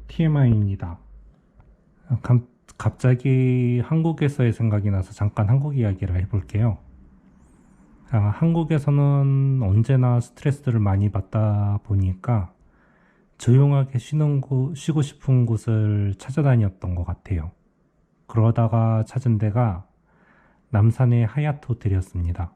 TMI입니다. 갑자기 한국에서의 생각이 나서 잠깐 한국 이야기를 해볼게요. 한국에서는 언제나 스트레스를 많이 받다 보니까 조용하게 쉬고 싶은 곳을 찾아다녔던 것 같아요. 그러다가 찾은 데가 남산의 하얏트 호텔이었습니다.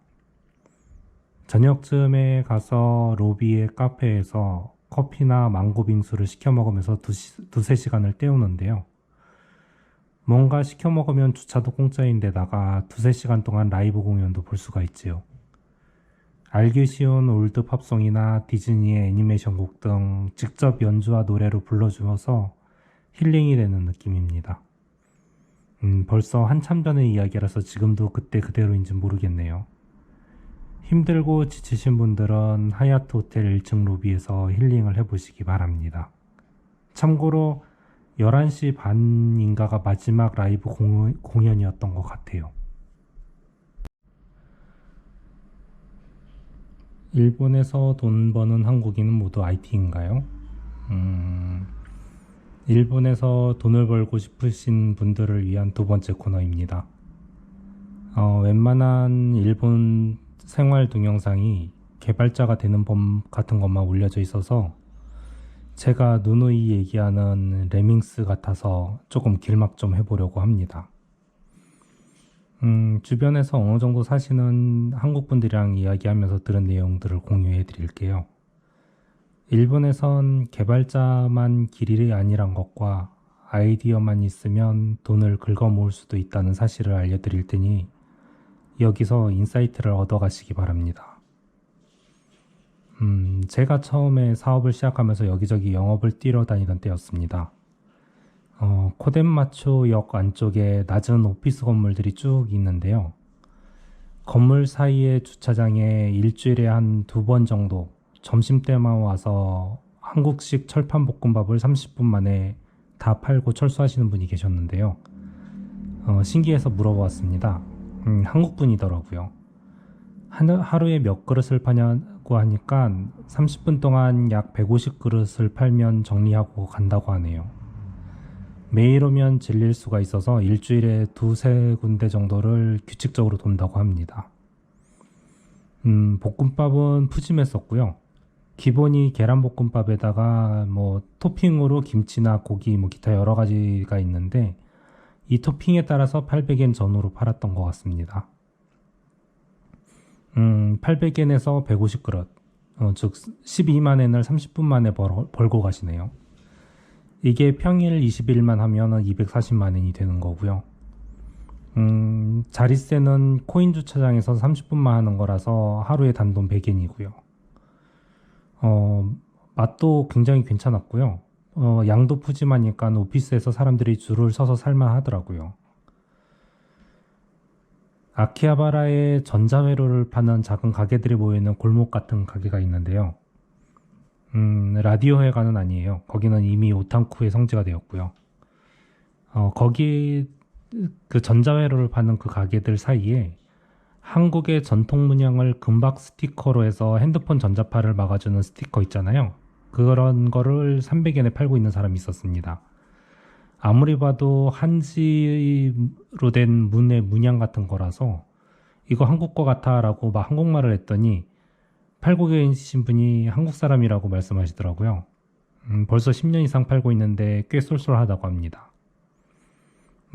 저녁쯤에 가서 로비의 카페에서 커피나 망고 빙수를 시켜 먹으면서 두세 시간을 때우는데요. 뭔가 시켜 먹으면 주차도 공짜인데다가 두세 시간 동안 라이브 공연도 볼 수가 있지요. 알기 쉬운 올드 팝송이나 디즈니의 애니메이션 곡 등 직접 연주와 노래로 불러주어서 힐링이 되는 느낌입니다. 벌써 한참 전의 이야기라서 지금도 그때 그대로인지 모르겠네요. 힘들고 지치신 분들은 하얏트 호텔 1층 로비에서 힐링을 해보시기 바랍니다. 참고로 11시 반인가가 마지막 라이브 공연이었던 것 같아요. 일본에서 돈 버는 한국인은 모두 IT인가요? 일본에서 돈을 벌고 싶으신 분들을 위한 두 번째 코너입니다. 웬만한 일본 생활 동영상이 개발자가 되는 법 같은 것만 올려져 있어서 제가 누누이 얘기하는 레밍스 같아서 조금 길막 좀 해보려고 합니다. 주변에서 어느 정도 사시는 한국 분들이랑 이야기하면서 들은 내용들을 공유해 드릴게요. 일본에선 개발자만 길이 아니란 것과 아이디어만 있으면 돈을 긁어모을 수도 있다는 사실을 알려드릴 테니 여기서 인사이트를 얻어가시기 바랍니다. 제가 처음에 사업을 시작하면서 여기저기 영업을 뛰러 다니던 때였습니다. 코덴마초역 안쪽에 낮은 오피스 건물들이 쭉 있는데요. 건물 사이의 주차장에 일주일에 한 2번 정도 점심때만 와서 한국식 철판볶음밥을 30분 만에 다 팔고 철수하시는 분이 계셨는데요. 신기해서 물어보았습니다. 한국 분이더라고요. 하루에 몇 그릇을 파냐고 하니까 30분 동안 약 150그릇을 팔면 정리하고 간다고 하네요. 매일 오면 질릴 수가 있어서 일주일에 두세 군데 정도를 규칙적으로 돈다고 합니다. 볶음밥은 푸짐했었고요. 기본이 계란볶음밥에다가 토핑으로 김치나 고기 기타 여러 가지가 있는데 이 토핑에 따라서 800엔 전후로 팔았던 것 같습니다. 800엔에서 150그릇, 즉 12만엔을 30분 만에 벌고 가시네요. 이게 평일 20일만 하면 240만엔이 되는 거고요. 자릿세는 코인 주차장에서 30분만 하는 거라서 하루에 단돈 100엔이고요. 맛도 굉장히 괜찮았고요. 양도 푸짐하니까 오피스에서 사람들이 줄을 서서 살만 하더라고요. 아키하바라에 전자회로를 파는 작은 가게들이 모여있는 골목 같은 가게가 있는데요. 라디오회관은 아니에요. 거기는 이미 오타쿠의 성지가 되었고요. 거기 그 전자회로를 파는 그 가게들 사이에 한국의 전통 문양을 금박 스티커로 해서 핸드폰 전자파를 막아주는 스티커 있잖아요. 그런 거를 300엔에 팔고 있는 사람이 있었습니다. 아무리 봐도 한지로 된 문의 문양 같은 거라서 이거 한국 거 같아 라고 막 한국말을 했더니 팔고 계신 분이 한국 사람이라고 말씀하시더라고요. 벌써 10년 이상 팔고 있는데 꽤 쏠쏠하다고 합니다.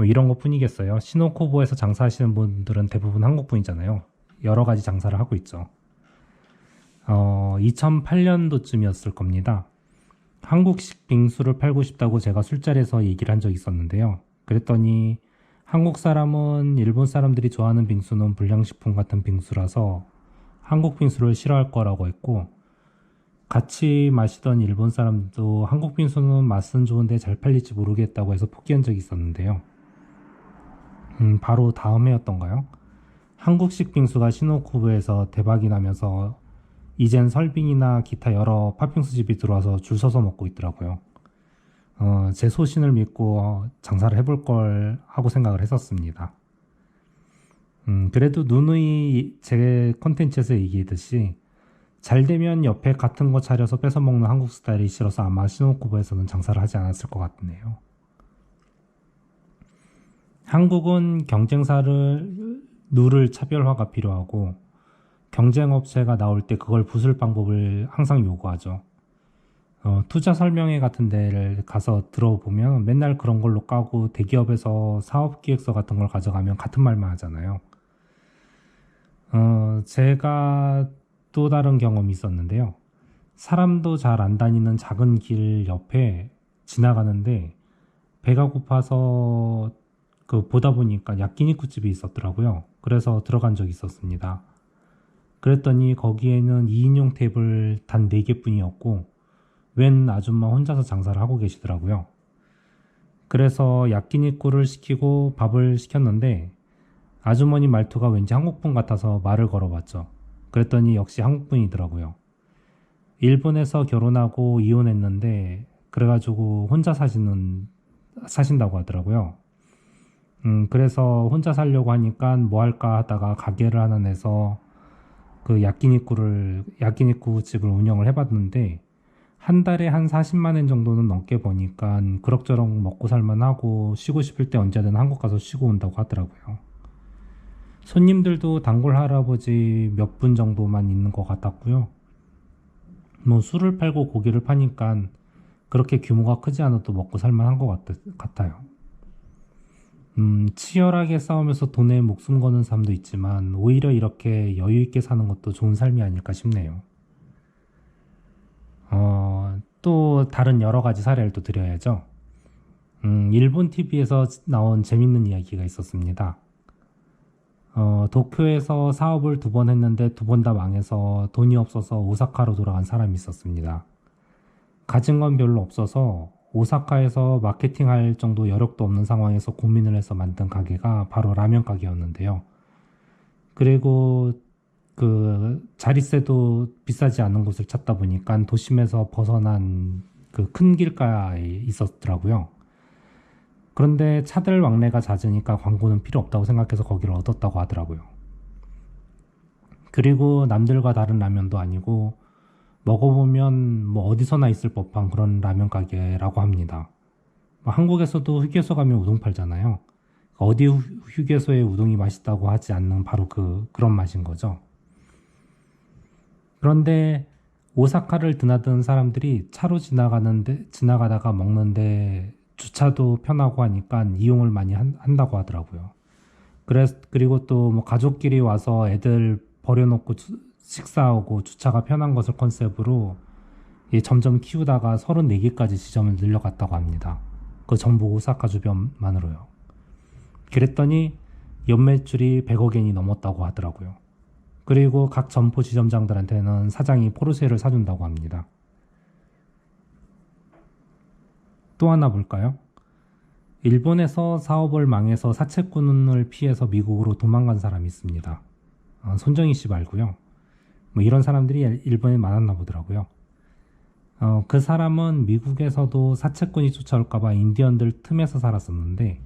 이런 것 뿐이겠어요. 시노코보에서 장사하시는 분들은 대부분 한국 분이잖아요. 여러 가지 장사를 하고 있죠. 2008년도쯤이었을 겁니다. 한국식 빙수를 팔고 싶다고 제가 술자리에서 얘기를 한 적이 있었는데요. 그랬더니 한국 사람은 일본 사람들이 좋아하는 빙수는 불량식품 같은 빙수라서 한국 빙수를 싫어할 거라고 했고, 같이 마시던 일본 사람도 한국 빙수는 맛은 좋은데 잘 팔릴지 모르겠다고 해서 포기한 적이 있었는데요. 바로 다음 해였던가요? 한국식 빙수가 시노코부에서 대박이 나면서 이젠 설빙이나 기타 여러 팥빙수 집이 들어와서 줄 서서 먹고 있더라고요. 제 소신을 믿고 장사를 해볼 걸 하고 생각을 했었습니다. 그래도 누누이 제 컨텐츠에서 얘기했듯이 잘 되면 옆에 같은 거 차려서 뺏어 먹는 한국 스타일이 싫어서 아마 시노쿠보에서는 장사를 하지 않았을 것 같네요. 한국은 경쟁사를 누를 차별화가 필요하고 경쟁 업체가 나올 때 그걸 부술 방법을 항상 요구하죠. 투자 설명회 같은 데를 가서 들어보면 맨날 그런 걸로 까고 대기업에서 사업기획서 같은 걸 가져가면 같은 말만 하잖아요. 제가 또 다른 경험이 있었는데요. 사람도 잘 안 다니는 작은 길 옆에 지나가는데 배가 고파서 보다 보니까 야끼니쿠 집이 있었더라고요. 그래서 들어간 적이 있었습니다. 그랬더니 거기에는 2인용 테이블 단 4개뿐이었고 웬 아줌마 혼자서 장사를 하고 계시더라고요. 그래서 야끼니쿠를 시키고 밥을 시켰는데 아주머니 말투가 왠지 한국분 같아서 말을 걸어봤죠. 그랬더니 역시 한국분이더라고요. 일본에서 결혼하고 이혼했는데 그래가지고 혼자 사신다고 하더라고요. 그래서 혼자 살려고 하니까 뭐 할까 하다가 가게를 하나 내서 그 야끼니쿠 집을 운영을 해봤는데 한 달에 한 40만 엔 정도는 넘게 버니까 그럭저럭 먹고 살만하고 쉬고 싶을 때 언제든 한국 가서 쉬고 온다고 하더라고요. 손님들도 단골 할아버지 몇 분 정도만 있는 것 같았고요. 뭐 술을 팔고 고기를 파니까 그렇게 규모가 크지 않아도 먹고 살만한 것 같아요. 치열하게 싸우면서 돈에 목숨 거는 삶도 있지만 오히려 이렇게 여유 있게 사는 것도 좋은 삶이 아닐까 싶네요. 또 다른 여러 가지 사례를 또 드려야죠. 일본 TV에서 나온 재밌는 이야기가 있었습니다. 도쿄에서 사업을 2번 했는데 2번 다 망해서 돈이 없어서 오사카로 돌아간 사람이 있었습니다. 가진 건 별로 없어서 오사카에서 마케팅할 정도 여력도 없는 상황에서 고민을 해서 만든 가게가 바로 라면 가게였는데요. 그리고 자릿세도 비싸지 않은 곳을 찾다 보니까 도심에서 벗어난 그 큰 길가에 있었더라고요. 그런데 차들 왕래가 잦으니까 광고는 필요 없다고 생각해서 거기를 얻었다고 하더라고요. 그리고 남들과 다른 라면도 아니고 먹어보면 뭐 어디서나 있을 법한 그런 라면 가게라고 합니다. 한국에서도 휴게소 가면 우동 팔잖아요. 어디 휴게소에 우동이 맛있다고 하지 않는 바로 그런 맛인 거죠. 그런데 오사카를 드나드는 사람들이 차로 지나가다가 먹는데 주차도 편하고 하니까 이용을 많이 한다고 하더라고요. 그리고 또 뭐 가족끼리 와서 애들 버려놓고 식사하고 주차가 편한 것을 컨셉으로 점점 키우다가 34개까지 지점을 늘려갔다고 합니다. 그 전부 오사카 주변만으로요. 그랬더니 연매출이 100억엔이 넘었다고 하더라고요. 그리고 각 점포 지점장들한테는 사장이 포르쉐를 사준다고 합니다. 또 하나 볼까요? 일본에서 사업을 망해서 사채꾼을 피해서 미국으로 도망간 사람이 있습니다. 손정희 씨 말고요. 뭐 이런 사람들이 일본에 많았나 보더라고요. 그 사람은 미국에서도 사채꾼이 쫓아올까봐 인디언들 틈에서 살았었는데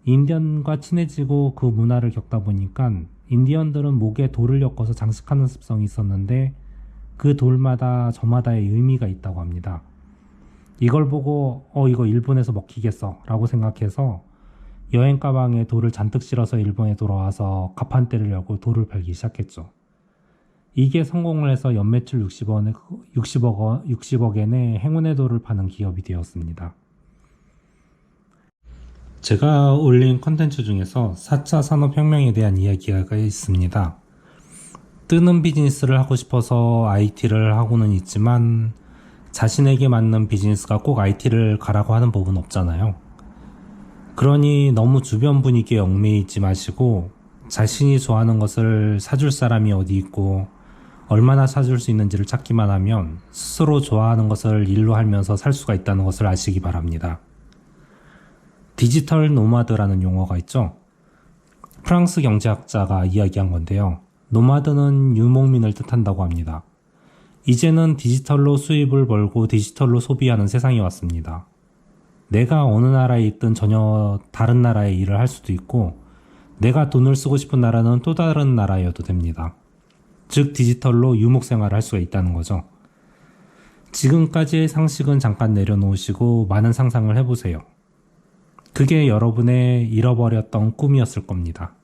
인디언과 친해지고 그 문화를 겪다 보니까 인디언들은 목에 돌을 엮어서 장식하는 습성이 있었는데 그 돌마다 저마다의 의미가 있다고 합니다. 이걸 보고 이거 일본에서 먹히겠어 라고 생각해서 여행 가방에 돌을 잔뜩 실어서 일본에 돌아와서 가판대를 열고 돌을 팔기 시작했죠. 이게 성공을 해서 연매출 60억엔의 행운의 돌을 파는 기업이 되었습니다. 제가 올린 컨텐츠 중에서 4차 산업혁명에 대한 이야기가 있습니다. 뜨는 비즈니스를 하고 싶어서 IT를 하고는 있지만 자신에게 맞는 비즈니스가 꼭 IT를 가라고 하는 법은 없잖아요. 그러니 너무 주변 분위기에 얽매이지 마시고 자신이 좋아하는 것을 사줄 사람이 어디 있고 얼마나 사줄 수 있는지를 찾기만 하면 스스로 좋아하는 것을 일로 하면서 살 수가 있다는 것을 아시기 바랍니다. 디지털 노마드라는 용어가 있죠. 프랑스 경제학자가 이야기한 건데요. 노마드는 유목민을 뜻한다고 합니다. 이제는 디지털로 수입을 벌고 디지털로 소비하는 세상이 왔습니다. 내가 어느 나라에 있든 전혀 다른 나라의 일을 할 수도 있고 내가 돈을 쓰고 싶은 나라는 또 다른 나라여도 됩니다. 즉 디지털로 유목 생활을 할 수가 있다는 거죠. 지금까지의 상식은 잠깐 내려놓으시고 많은 상상을 해보세요. 그게 여러분의 잃어버렸던 꿈이었을 겁니다.